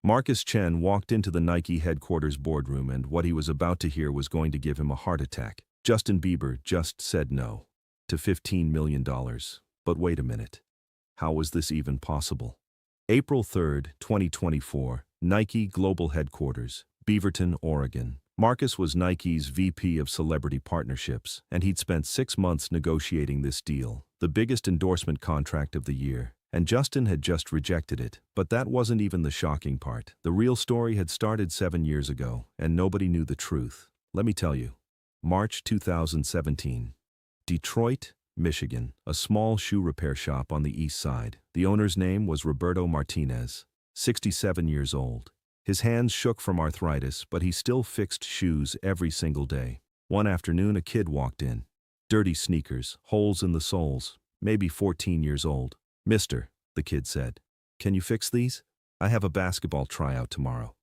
Marcus Chen walked into the Nike headquarters boardroom, and what he was about to hear was going to give him a heart attack. Justin Bieber just said no to $15 million. But wait a minute. How was this even possible? April 3, 2024, Nike Global Headquarters, Beaverton, Oregon. Marcus was Nike's VP of Celebrity Partnerships, and he'd spent 6 months negotiating this deal, the biggest endorsement contract of the year. And Justin had just rejected it. But that wasn't even the shocking part. The real story had started 7 years ago, and nobody knew the truth. Let me tell you. March 2017. Detroit, Michigan, a small shoe repair shop on the east side. The owner's name was Roberto Martinez, 67 years old. His hands shook from arthritis, but he still fixed shoes every single day. One afternoon, a kid walked in. Dirty sneakers, holes in the soles, maybe 14 years old. "Mister," the kid said, "can you fix these? I have a basketball tryout tomorrow."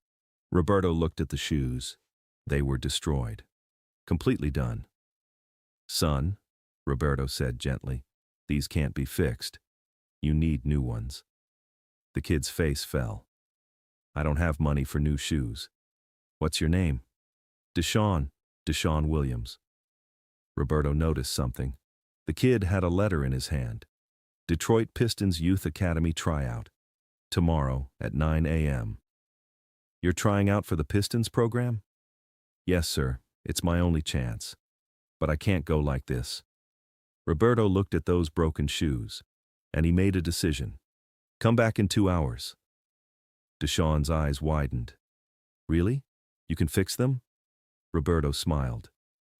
Roberto looked at the shoes. They were destroyed. Completely done. "Son," Roberto said gently, "these can't be fixed. You need new ones." The kid's face fell. "I don't have money for new shoes." "What's your name?" "Deshaun Williams." Roberto noticed something. The kid had a letter in his hand. Detroit Pistons Youth Academy tryout. Tomorrow at 9 a.m. "You're trying out for the Pistons program?" "Yes, sir. It's my only chance. But I can't go like this." Roberto looked at those broken shoes, and he made a decision. "Come back in 2 hours." Deshaun's eyes widened. "Really? You can fix them?" Roberto smiled.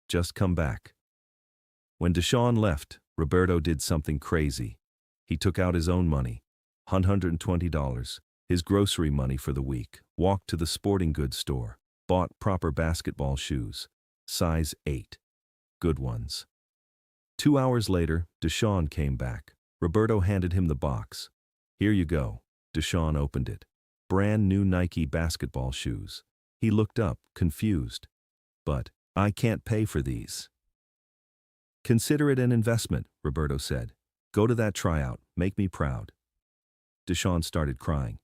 "Just come back." When Deshaun left, Roberto did something crazy. He took out his own money, $120, his grocery money for the week, walked to the sporting goods store, bought proper basketball shoes, size 8. Good ones. 2 hours later, Deshaun came back. Roberto handed him the box. "Here you go." Deshaun opened it. Brand new Nike basketball shoes. He looked up, confused. "But I can't pay for these." "Consider it an investment," Roberto said. "Go to that tryout, make me proud." Deshaun started crying.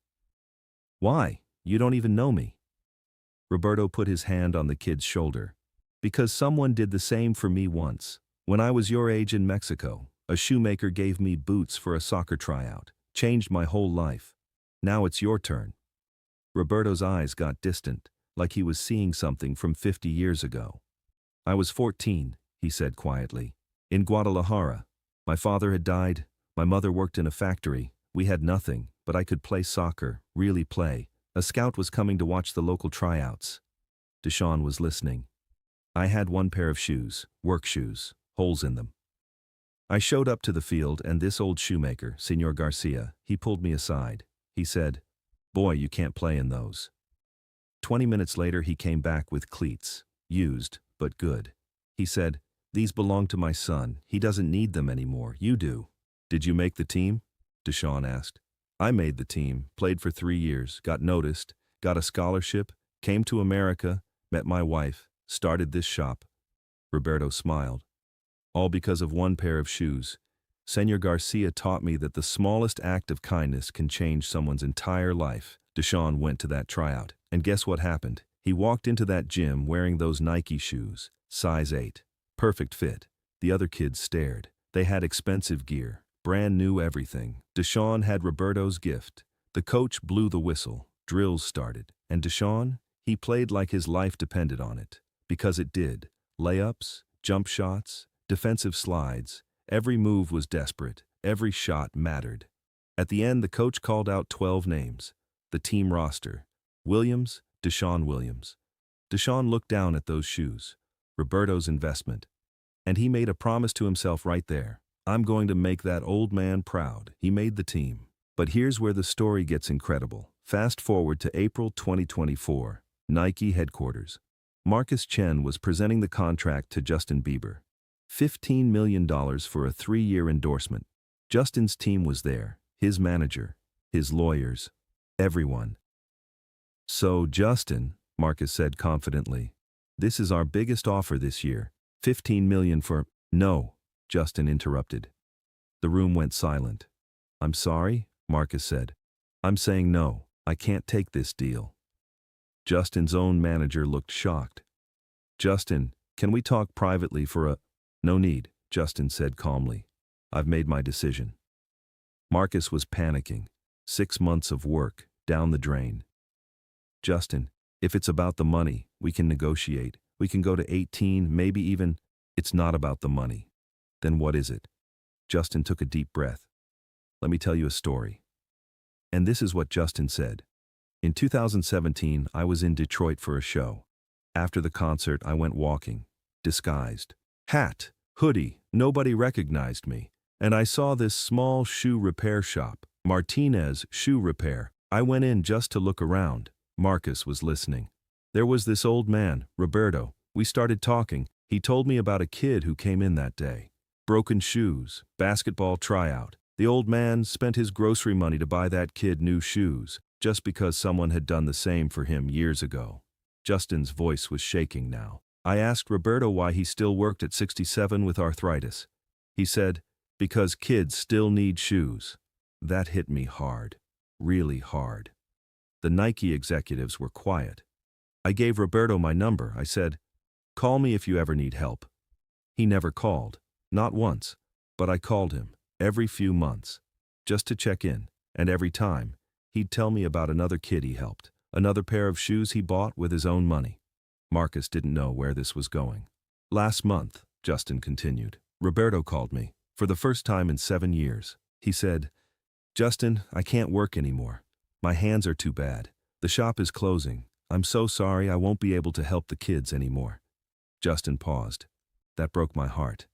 "Why? You don't even know me." Roberto put his hand on the kid's shoulder. "Because someone did the same for me once. When I was your age in Mexico, a shoemaker gave me boots for a soccer tryout. Changed my whole life. Now it's your turn." Roberto's eyes got distant, like he was seeing something from 50 years ago. "I was 14, he said quietly. "In Guadalajara. My father had died, my mother worked in a factory, we had nothing, but I could play soccer, really play. A scout was coming to watch the local tryouts." Deshaun was listening. "I had one pair of shoes, work shoes, holes in them. I showed up to the field, and this old shoemaker, Senor Garcia, he pulled me aside. He said, 'Boy, you can't play in those.' 20 minutes later he came back with cleats, used, but good. He said, 'These belong to my son, he doesn't need them anymore, you do.'" "Did you make the team?" Deshaun asked. "I made the team, played for 3 years, got noticed, got a scholarship, came to America, met my wife, started this shop." Roberto smiled. "All because of one pair of shoes. Senor Garcia taught me that the smallest act of kindness can change someone's entire life." Deshaun went to that tryout, and guess what happened? He walked into that gym wearing those Nike shoes, size 8. Perfect fit. The other kids stared. They had expensive gear, brand new everything. Deshaun had Roberto's gift. The coach blew the whistle, drills started, and Deshaun, he played like his life depended on it. Because it did. Layups, jump shots, defensive slides. Every move was desperate. Every shot mattered. At the end, the coach called out 12 names. The team roster. Williams, Deshaun Williams. Deshaun looked down at those shoes. Roberto's investment. And he made a promise to himself right there. "I'm going to make that old man proud." He made the team. But here's where the story gets incredible. Fast forward to April 2024, Nike headquarters. Marcus Chen was presenting the contract to Justin Bieber. $15 million for a 3-year endorsement. Justin's team was there, his manager, his lawyers, everyone. "So, Justin," Marcus said confidently, "this is our biggest offer this year. $15 million for—" "No," Justin interrupted. The room went silent. "I'm sorry," Marcus said. "I'm saying no." I can't take this deal. Justin's own manager looked shocked. Justin, can we talk privately for a— No need, Justin said calmly. I've made my decision. Marcus was panicking. 6 months of work, down the drain. Justin, if it's about the money, we can negotiate. We can go to 18, maybe even— It's not about the money. Then what is it? Justin took a deep breath. Let me tell you a story. And this is what Justin said. In 2017, I was in Detroit for a show. After the concert, I went walking, disguised. Hat, hoodie, nobody recognized me. And I saw this small shoe repair shop, Martinez Shoe Repair. I went in just to look around. Marcus was listening. There was this old man, Roberto. We started talking. He told me about a kid who came in that day. Broken shoes, basketball tryout. The old man spent his grocery money to buy that kid new shoes, just because someone had done the same for him years ago. Justin's voice was shaking now. I asked Roberto why he still worked at 67 with arthritis. He said, because kids still need shoes. That hit me hard, really hard. The Nike executives were quiet. I gave Roberto my number. I said, call me if you ever need help. He never called, not once, but I called him every few months, just to check in, and every time, he'd tell me about another kid he helped, another pair of shoes he bought with his own money. Marcus didn't know where this was going. Last month, Justin continued, Roberto called me, for the first time in 7 years. He said, Justin, I can't work anymore. My hands are too bad. The shop is closing. I'm so sorry I won't be able to help the kids anymore. Justin paused. That broke my heart.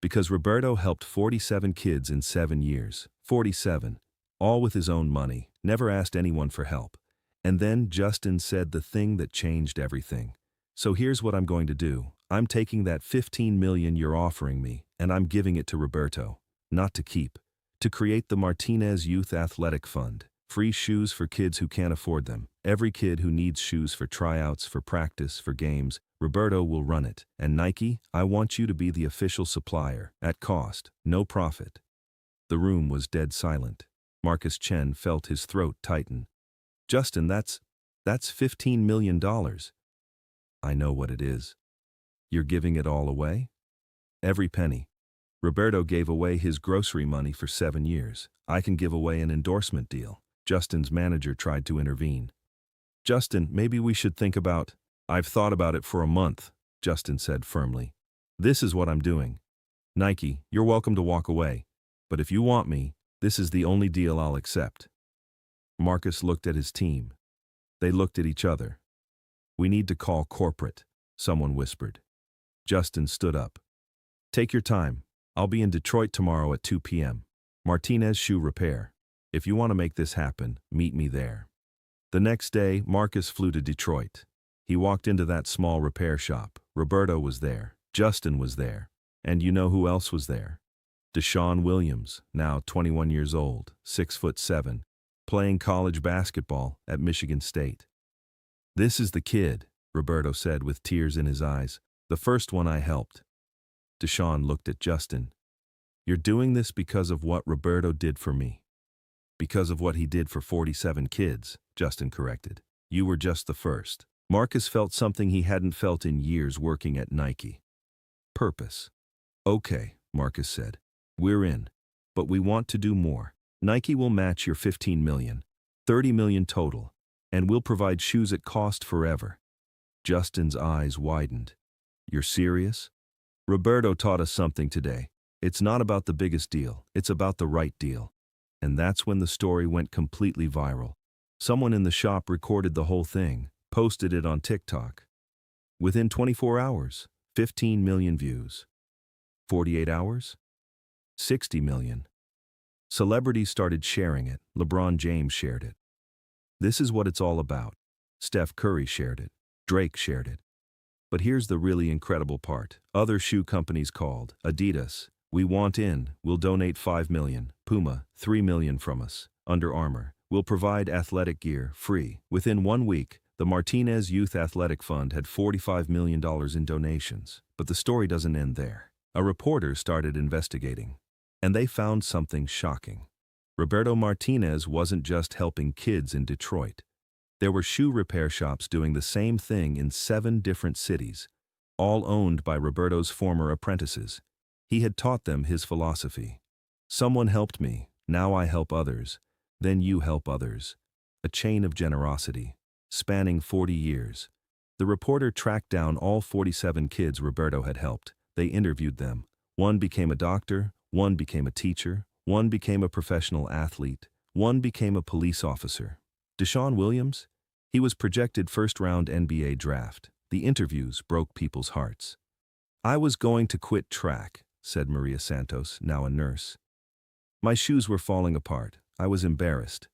Because Roberto helped 47 kids in 7 years. 47. All with his own money. Never asked anyone for help. And then Justin said the thing that changed everything. So here's what I'm going to do. I'm taking that $15 million you're offering me, and I'm giving it to Roberto. Not to keep. To create the Martinez Youth Athletic Fund. Free shoes for kids who can't afford them. Every kid who needs shoes for tryouts, for practice, for games, Roberto will run it. And Nike, I want you to be the official supplier, at cost, no profit. The room was dead silent. Marcus Chen felt his throat tighten. Justin, that's $15 million. I know what it is. You're giving it all away? Every penny. Roberto gave away his grocery money for 7 years. I can give away an endorsement deal. Justin's manager tried to intervene. Justin, maybe we should think about— I've thought about it for a month, Justin said firmly. This is what I'm doing. Nike, you're welcome to walk away. But if you want me, this is the only deal I'll accept. Marcus looked at his team. They looked at each other. We need to call corporate, someone whispered. Justin stood up. Take your time. I'll be in Detroit tomorrow at 2 p.m. Martinez Shoe Repair. If you want to make this happen, meet me there. The next day, Marcus flew to Detroit. He walked into that small repair shop. Roberto was there. Justin was there. And you know who else was there? Deshaun Williams, now 21 years old, 6'7", playing college basketball at Michigan State. This is the kid, Roberto said with tears in his eyes. The first one I helped. Deshaun looked at Justin. You're doing this because of what Roberto did for me. Because of what he did for 47 kids, Justin corrected. You were just the first. Marcus felt something he hadn't felt in years working at Nike. Purpose. Okay, Marcus said. We're in. But we want to do more. Nike will match your $15 million, $30 million total, and we'll provide shoes at cost forever. Justin's eyes widened. You're serious? Roberto taught us something today. It's not about the biggest deal, it's about the right deal. And that's when the story went completely viral. Someone in the shop recorded the whole thing, posted it on TikTok. Within 24 hours, 15 million views. 48 hours? 60 million. Celebrities started sharing it. LeBron James shared it. This is what it's all about. Steph Curry shared it. Drake shared it. But here's the really incredible part. Other shoe companies called. Adidas, we want in, we'll donate $5 million. Puma, $3 million from us. Under Armour, we'll provide athletic gear, free. Within 1 week, the Martinez Youth Athletic Fund had $45 million in donations. But the story doesn't end there. A reporter started investigating. And they found something shocking. Roberto Martinez wasn't just helping kids in Detroit. There were shoe repair shops doing the same thing in 7 different cities, all owned by Roberto's former apprentices. He had taught them his philosophy. Someone helped me, now I help others, then you help others. A chain of generosity, spanning 40 years. The reporter tracked down all 47 kids Roberto had helped. They interviewed them. One became a doctor, one became a teacher, one became a professional athlete, one became a police officer. Deshaun Williams? He was projected first-round NBA draft. The interviews broke people's hearts. "I was going to quit track," said Maria Santos, now a nurse. "My shoes were falling apart. I was embarrassed.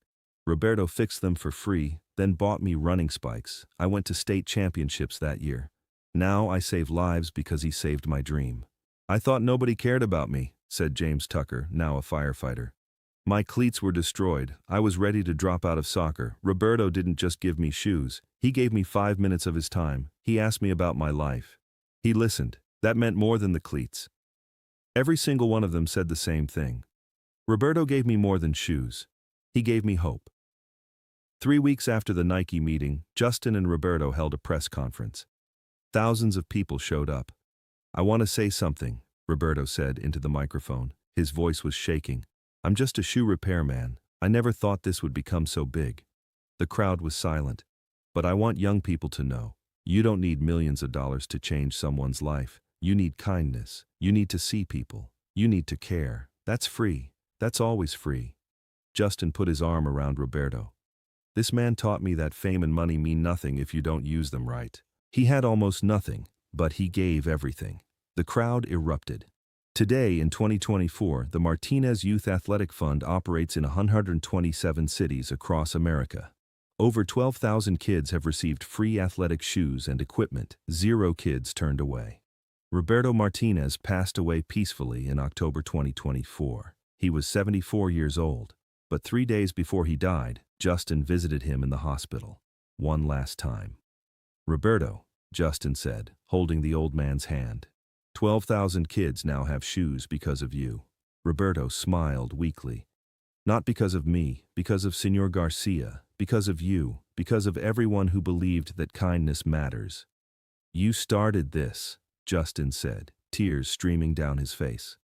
Roberto fixed them for free, then bought me running spikes. I went to state championships that year. Now I save lives because he saved my dream." "I thought nobody cared about me," said James Tucker, now a firefighter. "My cleats were destroyed. I was ready to drop out of soccer. Roberto didn't just give me shoes. He gave me 5 minutes of his time. He asked me about my life. He listened. That meant more than the cleats." Every single one of them said the same thing. "Roberto gave me more than shoes. He gave me hope." 3 weeks after the Nike meeting, Justin and Roberto held a press conference. Thousands of people showed up. "I want to say something," Roberto said into the microphone. His voice was shaking. "I'm just a shoe repairman. I never thought this would become so big." The crowd was silent. "But I want young people to know, you don't need millions of dollars to change someone's life. You need kindness. You need to see people. You need to care. That's free. That's always free." Justin put his arm around Roberto. "This man taught me that fame and money mean nothing if you don't use them right." He had almost nothing, but he gave everything. The crowd erupted. Today, in 2024, the Martinez Youth Athletic Fund operates in 127 cities across America. Over 12,000 kids have received free athletic shoes and equipment. 0 kids turned away. Roberto Martinez passed away peacefully in October 2024. He was 74 years old, but 3 days before he died, Justin visited him in the hospital. One last time. "Roberto," Justin said, holding the old man's hand. 12,000 kids now have shoes because of you." Roberto smiled weakly. "Not because of me, because of Senor Garcia, because of you, because of everyone who believed that kindness matters." "You started this," Justin said, tears streaming down his face.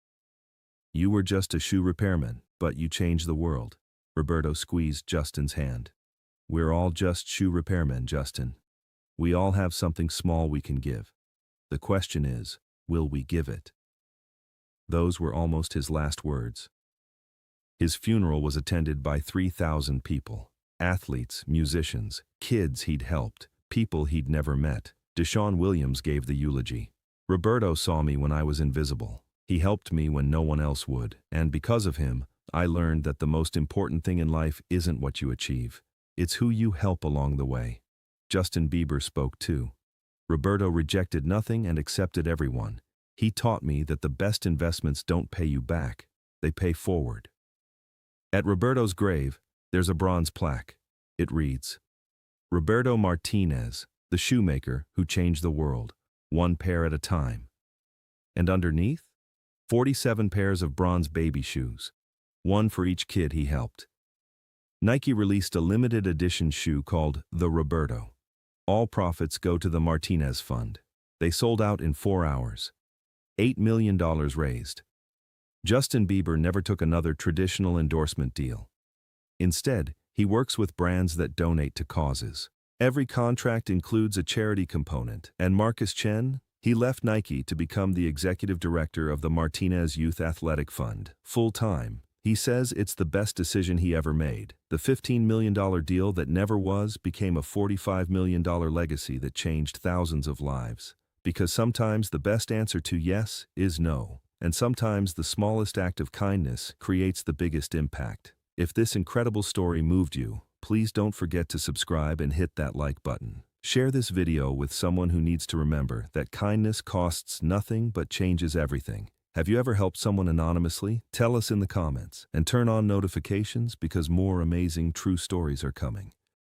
"You were just a shoe repairman, but you changed the world." Roberto squeezed Justin's hand. "We're all just shoe repairmen, Justin. We all have something small we can give. The question is, will we give it?" Those were almost his last words. His funeral was attended by 3,000 people. Athletes, musicians, kids he'd helped, people he'd never met. Deshaun Williams gave the eulogy. "Roberto saw me when I was invisible. He helped me when no one else would, and because of him, I learned that the most important thing in life isn't what you achieve. It's who you help along the way." Justin Bieber spoke too. "Roberto rejected nothing and accepted everyone. He taught me that the best investments don't pay you back, they pay forward." At Roberto's grave, there's a bronze plaque. It reads, "Roberto Martinez, the shoemaker who changed the world, 1 pair at a time." And underneath, 47 pairs of bronze baby shoes, 1 for each kid he helped. Nike released a limited edition shoe called the Roberto. All profits go to the Martinez Fund. They sold out in 4 hours. $8 million raised. Justin Bieber never took another traditional endorsement deal. Instead, he works with brands that donate to causes. Every contract includes a charity component, and Marcus Chen, he left Nike to become the executive director of the Martinez Youth Athletic Fund, full-time. He says it's the best decision he ever made. The $15 million deal that never was became a $45 million legacy that changed thousands of lives. Because sometimes the best answer to yes is no, and sometimes the smallest act of kindness creates the biggest impact. If this incredible story moved you, please don't forget to subscribe and hit that like button. Share this video with someone who needs to remember that kindness costs nothing but changes everything. Have you ever helped someone anonymously? Tell us in the comments, and turn on notifications because more amazing true stories are coming.